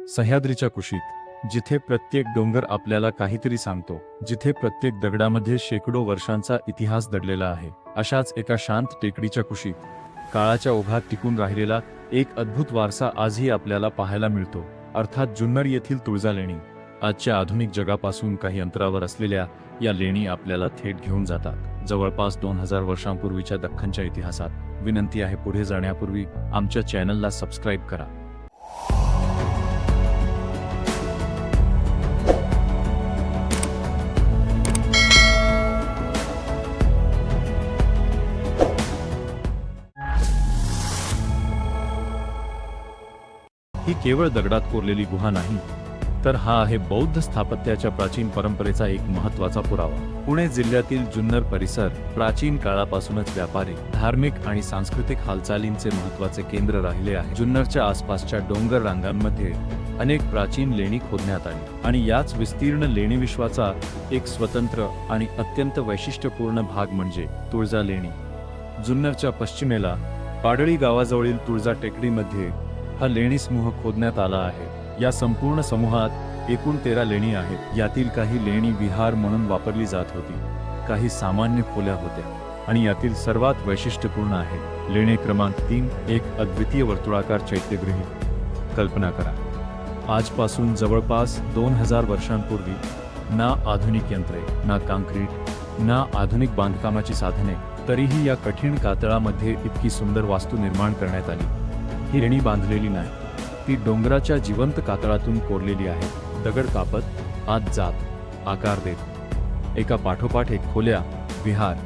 सह्याद्रीच्या कुशीत, जिथे प्रत्येक डोंगर आपल्याला काहीतरी सांगतो, जिथे प्रत्येक दगडामध्ये शेकडो वर्षांचा इतिहास दडलेला आहे, अशाच एका शांत टेकडीच्या कुशीत काळाच्या ओघात टिकून राहिलेला एक अद्भुत वारसा आजही आपल्याला पाहायला मिळतो, अर्थात जुन्नर येथील तुळजा लेणी. आजच्या आधुनिक जगापासून काही अंतरावर असलेल्या या लेणी आपल्याला थेट घेऊन जातात जवळपास 2000 वर्षांपूर्वीच्या दख्खनच्या इतिहासात. विनंती आहे, पुढे जाण्यापूर्वी आमच्या चॅनलला सबस्क्राईब करा. ही केवळ दगडात कोरलेली गुहा नाही, तर हा आहे बौद्ध स्थापत्याच्या प्राचीन परंपरेचा एक महत्त्वाचा पुरावा. पुणे जिल्ह्यातील जुन्नर परिसर प्राचीन काळापासूनच व्यापारी, धार्मिक आणि सांस्कृतिक हालचालींचे महत्त्वाचे केंद्र राहिले आहे. जुन्नरच्या आसपासच्या डोंगर रांगांमध्ये अनेक प्राचीन लेणी खोदण्यात आली आणि याच विस्तीर्ण लेणी विश्वाचा एक स्वतंत्र आणि अत्यंत वैशिष्ट्यपूर्ण भाग म्हणजे तुळजा लेणी. जुन्नरच्या पश्चिमेला पाडळी गावाजवळील तुळजा टेकडीमध्ये हा लेणी समूह खोदण्यात आला आहे. या संपूर्ण समूहात एकूण 13 लेणी आहेत. यातील काही लेणी विहार म्हणून वापरली जात होती, काही सामान्य खोल्या होत्या आणि यातील सर्वात वैशिष्ट्यपूर्ण आहे लेणी क्रमांक 3, एक अद्वितीय वर्तुळाकार चैत्यगृह. कल्पना करा, आजपासून जवळपास 2000 वर्षांपूर्वी ना आधुनिक यंत्रे, ना काँक्रीट, ना आधुनिक बांधकामाची साधने, तरीही या कठीण कातळामध्ये इतकी सुंदर वास्तू निर्माण करण्यात आली. ही लेणी बांधलेली नाही, ती डोंगराच्या जिवंत कातळातून कोरलेली आहे. दगड कापत, आत जात, आकार देत, एका पाठोपाठ एक खोल्या, विहार,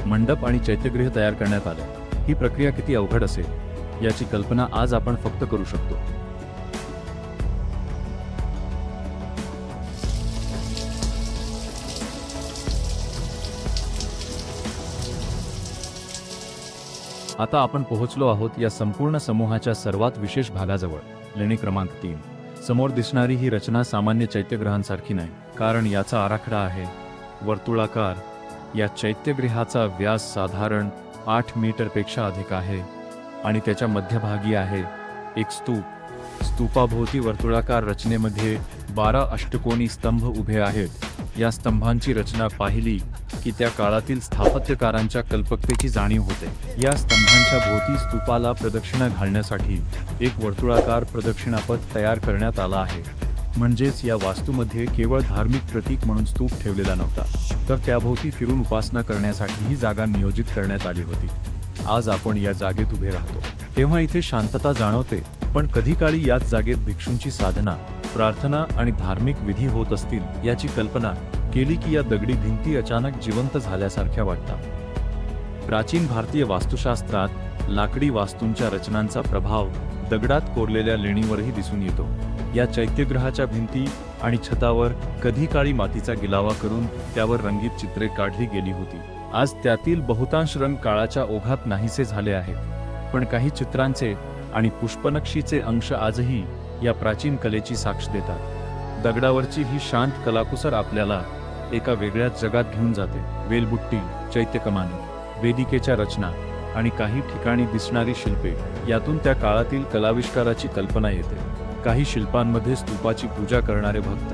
मंडप आणि चैत्यगृह तयार करण्यात आले. ही प्रक्रिया किती अवघड असेल याची कल्पना आज आपण फक्त करू शकतो. आता आपण पोहोचलो आहोत या संपूर्ण समूहाच्या सर्वात विशेष भागाजवळ, लेणी क्रमांक 3. समोर दिसणारी ही रचना सामान्य चैत्यगृहांसारखी नाही, कारण याचा आराखडा आहे वर्तुळाकार. या चैत्यगृहाचा व्यास साधारण 8 मीटरपेक्षा अधिक आहे आणि त्याच्या मध्यभागी आहे एक स्तूप. स्तूपाभोवती वर्तुळाकार रचनेमध्ये 12 अष्टकोनी स्तंभ उभे आहेत. या स्तंभांची रचना पाहिली की त्या काळातील स्थापत्यकारांच्या कल्पकतेची जाणीव होते. या स्तंभांच्या भोवती स्तूपाला प्रदक्षिणा घालण्यासाठी एक वर्तुळाकार प्रदक्षिणापथ तयार करण्यात आला आहे. म्हणजेच या वास्तूमध्ये केवळ धार्मिक प्रतीक म्हणून स्तूप ठेवलेला नव्हता, तर त्याभोवती फिरून उपासना करण्यासाठी ही जागा नियोजित करण्यात आली होती. आज आपण या जागेत उभे राहतो तेव्हा इथे शांतता जाणवते, पण कधी काळी याच जागेत भिक्षूंची साधना, प्रार्थना आणि धार्मिक विधी होत असतील याची कल्पना केली की या दगडी भिंती अचानक जिवंत झाल्यासारख्या वाटतात. प्राचीन भारतीय वास्तुशास्त्रात लाकडी वास्तूंच्या रचनांचा प्रभाव दगडात कोरलेल्या लेणीवरही दिसून येतो. या चैत्यगृहाच्या भिंती आणि छतावर कधी काळी मातीचा गिलावा करून त्यावर रंगीत चित्रे काढली गेली होती. आज त्यातील बहुतांश रंग काळाच्या ओघात नाहीसे झाले आहेत, पण काही चित्रांचे आणि पुष्पनक्षीचे अंश आजही या प्राचीन कलेची साक्ष देतात. दगडावरची ही शांत कलाकुसर आपल्याला एका वेगळ्याच जगात घेऊन जाते. वेलबुट्टी, चैत्यकमानी, वेदिकेच्या रचना आणि काही ठिकाणी दिसणारी शिल्पे, यातून त्या काळातील कलाविष्काराची कल्पना येते. काही शिल्पांमध्ये स्तूपाची पूजा करणारे भक्त,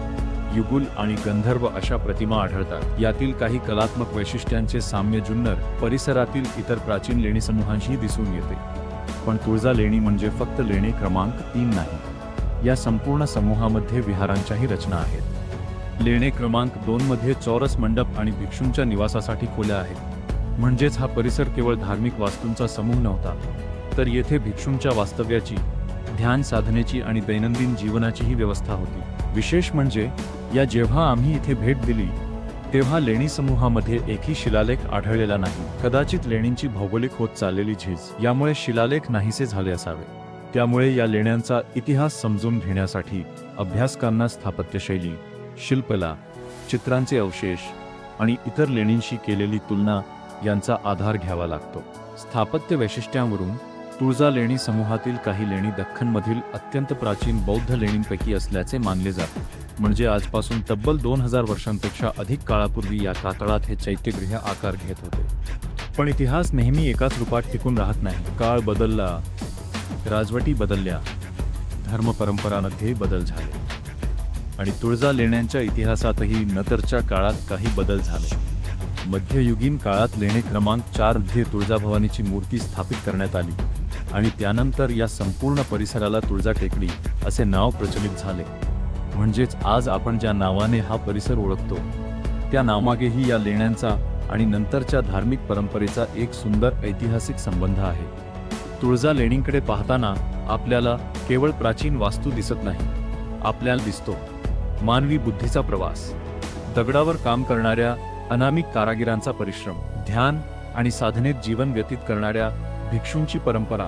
युगुल आणि गंधर्व अशा प्रतिमा आढळतात. यातील काही कलात्मक वैशिष्ट्यांचे साम्य जुन्नर परिसरातील इतर प्राचीन लेणी समूहांशी दिसून येते. पण तुळजा लेणी म्हणजे फक्त लेणी क्रमांक 3 नाही, या संपूर्ण समूहामध्ये विहारांच्याही रचना आहेत. लेणी क्रमांक 2 मध्ये चौरस मंडप आणि भिक्षूंच्या निवासासाठी खोल्या आहेत. म्हणजेच हा परिसर केवळ धार्मिक वास्तूंचा समूह नव्हता, तर येथे भिक्षूंच्या वास्तव्याची, ध्यान साधनेची आणि दैनंदिन जीवनाचीही व्यवस्था होती. विशेष म्हणजे जेव्हा आम्ही इथे भेट दिली तेव्हा लेणी समूहामध्ये एकही शिलालेख आढळलेला नाही. कदाचित लेणींची भौगोलिक होत चाललेली झीज यामुळे शिलालेख नाहीसे झाले असावे. त्यामुळे या लेण्यांचा इतिहास समजून घेण्यासाठी अभ्यासकांना स्थापत्यशैली, शिल्पकला, चित्रांचे अवशेष आणि इतर लेणींशी केलेली तुलना यांचा आधार घ्यावा लागतो. स्थापत्य वैशिष्ट्यांवरून तुळजा लेणी समूहातील काही लेणी दख्खनमधील अत्यंत प्राचीन बौद्ध लेणींपैकी असल्याचे मानले जाते. म्हणजे आजपासून तब्बल 2000 वर्षांपेक्षा अधिक काळापूर्वी या कातळात हे चैत्यगृह आकार घेत होते. पण इतिहास नेहमी एकाच रूपात टिकून राहत नाही. काळ बदलला, राजवटी बदलल्या, धर्मपरंपरांमध्ये बदल झाले आणि तुळजा लेण्यांच्या इतिहासातही नंतरच्या काळात काही बदल झाले. मध्ययुगीन काळात लेणे क्रमांक 4 मध्ये तुळजाभवानीची मूर्ती स्थापित करण्यात आली आणि त्यानंतर या संपूर्ण परिसराला तुळजा टेकडी असे नाव प्रचलित झाले. म्हणजेच आज आपण ज्या नावाने हा परिसर ओळखतो त्या नावामागेही या लेण्यांचा आणि नंतरच्या धार्मिक परंपरेचा एक सुंदर ऐतिहासिक संबंध आहे. तुळजा लेणींकडे पाहताना आपल्याला केवळ प्राचीन वास्तू दिसत नाही, आपल्याला दिसतो मानवी बुद्धीचा प्रवास, दगडावर काम करणाऱ्या अनामिक कारागिरांचा परिश्रम, ध्यान आणि साधनेत जीवन व्यतीत करणाऱ्या भिक्षूंची परंपरा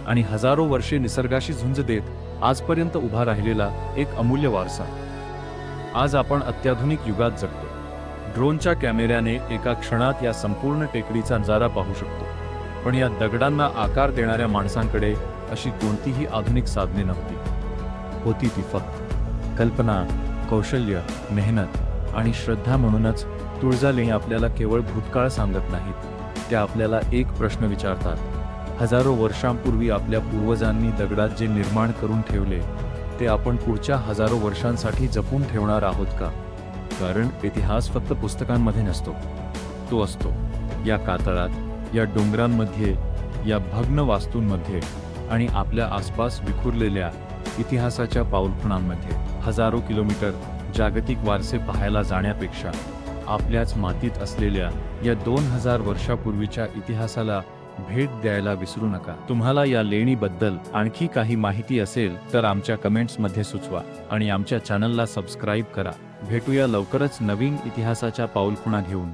आणि हजारो वर्षे निसर्गाशी झुंज देत आजपर्यंत उभा राहिलेला एक अमूल्य वारसा. आज आपण अत्याधुनिक युगात जगतो. ड्रोनच्या कॅमेऱ्याने एका क्षणात या संपूर्ण टेकडीचा नजारा पाहू शकतो, पण या दगडांना आकार देणाऱ्या माणसांकडे अशी कोणतीही आधुनिक साधने नव्हती. होती ती फक्त कल्पना, कौशल्य, मेहनत आणि श्रद्धा. म्हणूनच तुळजा लेणी आपल्याला केवळ भूतकाळ सांगत नाहीत, त्या आपल्याला एक प्रश्न विचारतात. हजारो वर्षांपूर्वी आपल्या पूर्वजांनी दगडात जे निर्माण करून ठेवले ते आपण पुढच्या हजारो वर्षांसाठी जपून ठेवणार आहोत का? कारण इतिहास फक्त पुस्तकांमध्ये नसतो, तो असतो या कातळात, या डोंगरांमध्ये, या भग्न वास्तूंमध्ये आणि आपल्या आसपास विखुरलेल्या इतिहासाच्या पाऊलखुणांमध्ये. हजारो किलोमीटर जागतिक वारसे पाहायला जाण्यापेक्षा आपल्याच मातीत असलेल्या या 2000 वर्षापूर्वीच्या इतिहासाला भेट द्यायला विसरू नका. तुम्हाला या लेणीबद्दल आणखी काही माहिती असेल तर आमच्या कमेंट्समध्ये सुचवा आणि आमच्या चॅनलला सबस्क्राईब करा. भेटूया लवकरच नवीन इतिहासाच्या पाऊलखुणा घेऊन.